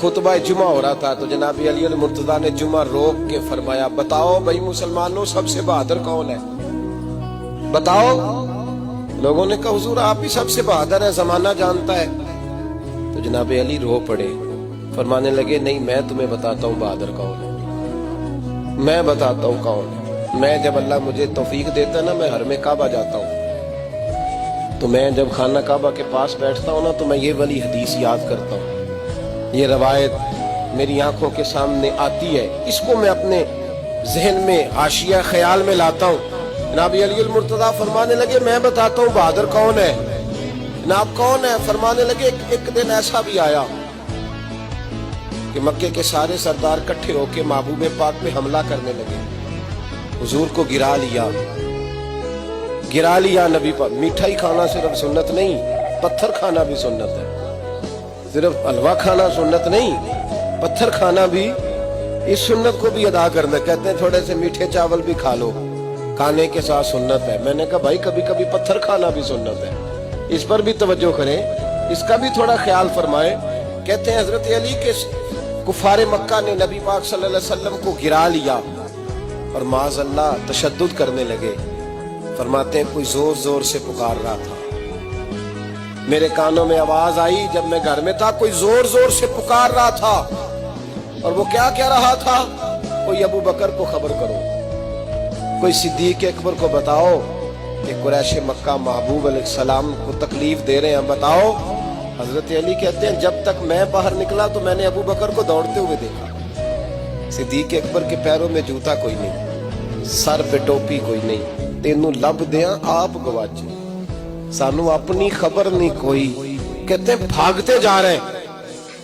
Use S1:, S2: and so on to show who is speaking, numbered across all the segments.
S1: खुतबा जुमा हो रहा था तो जनाब अली मुर्तजा ने जुमा रोक के फरमाया, बताओ भाई मुसलमानों सबसे बहादुर कौन है, बताओ। लोगों ने कहा हुजूर आप ही सबसे बहादुर है, जमाना जानता है। तो जनाब अली रो पड़े, फरमाने लगे नहीं मैं तुम्हें बताता हूँ बहादुर कौन है, मैं बताता हूँ कौन है। मैं जब अल्लाह मुझे तौफीक देता है ना, मैं हर में काबा जाता हूँ, तो मैं जब खाना काबा के पास बैठता हूँ ना, तो मैं ये वाली हदीस याद करता हूँ, ये रवायत मेरी आंखों के सामने आती है, इसको मैं अपने जहन में हाशिया ख्याल में लाता हूँ। जनाब अली मुर्तजा फरमाने लगे मैं बताता हूँ बहादुर कौन है। जनाब कौन है? फरमाने लगे एक दिन ऐसा भी आया कि मक्के के सारे सरदार इकट्ठे होकर महबूब पाक पे हमला करने लगे, हुजूर को गिरा लिया नबी पर। मीठा ही खाना सिर्फ सुन्नत नहीं, पत्थर खाना भी सुन्नत है। सिर्फ हलवा खाना सुन्नत नहीं, पत्थर खाना भी इस सुन्नत को भी अदा करना। कहते हैं थोड़े से मीठे चावल भी खा लो, खाने के साथ सुन्नत है। मैंने कहा भाई कभी कभी पत्थर खाना भी सुन्नत है, इस पर भी तवज्जो करें, इसका भी थोड़ा ख्याल फरमाएं। कहते हैं हजरत अली के कुफारे मक्का ने नबी पाक सल्लल्लाहु अलैहि वसल्लम को गिरा लिया और माज़अल्लाह तशद्दुद करने लगे। फरमाते हैं कोई जोर जोर से पुकार रहा था, मेरे कानों में आवाज आई जब मैं घर में था, कोई जोर जोर से पुकार रहा था। और वो क्या कह रहा था? कोई अबू बकर को खबर करो, कोई सिद्दीक अकबर को बताओ कि कुरैश मक्का महबूब अलैहिस्सलाम को तकलीफ दे रहे हैं, बताओ। हजरत अली कहते हैं जब तक मैं बाहर निकला तो मैंने अबू बकर को दौड़ते हुए देखा, सिद्दीक अकबर के पैरों में जूता कोई नहीं, सर पे टोपी कोई नहीं, तेनू लब दिया आप गवाचे, सानू अपनी खबर नहीं कोई। कहते हैं भागते जा रहे हैं।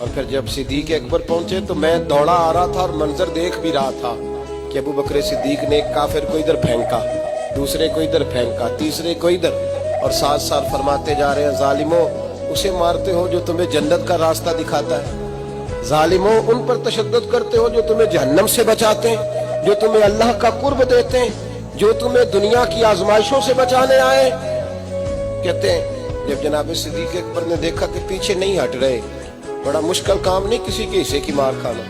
S1: और फिर जब सिद्दीक अकबर पहुंचे तो मैं दौड़ा आ रहा था और मंजर देख भी रहा था कि अबू बकर सिद्दीक ने एक काफिर को इधर फेंका, दूसरे को इधर फेंका, तीसरे को इधर, और साथ साथ फरमाते जा रहे हैं जालिमों उसे मारते हो जो तुम्हें जन्नत का रास्ता दिखाता है, जालिमों उन पर तशद्दुद करते हो जो तुम्हें जहन्नम से बचाते हैं, जो तुम्हें अल्लाह का कुर्ब देते हैं, जो तुम्हें दुनिया की आजमाइशों से बचाने आए। कहते हैं जब जनाब सिद्दीक अकबर ने देखा कि पीछे नहीं हट रहे, बड़ा मुश्किल काम नहीं किसी के हिस्से की मार खाना,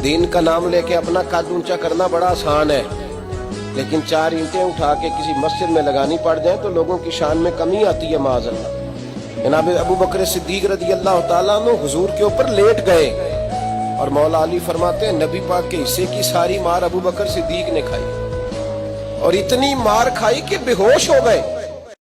S1: दीन का नाम लेके अपना कद ऊंचा करना बड़ा आसान है, लेकिन 4 ईंटें उठा के किसी मस्जिद में लगानी पड़ जाए तो लोगों की शान में कमी आती है माज़अल्लाह। जनाब अबू बकर सिद्दीक रज़ी अल्लाह तआला अन्हु हुजूर के ऊपर लेट गए और मौला अली फरमाते हैं नबी पाक के हिस्से की सारी मार अबू बकर सिद्दीक ने खाई, और इतनी मार खाई कि बेहोश हो गए।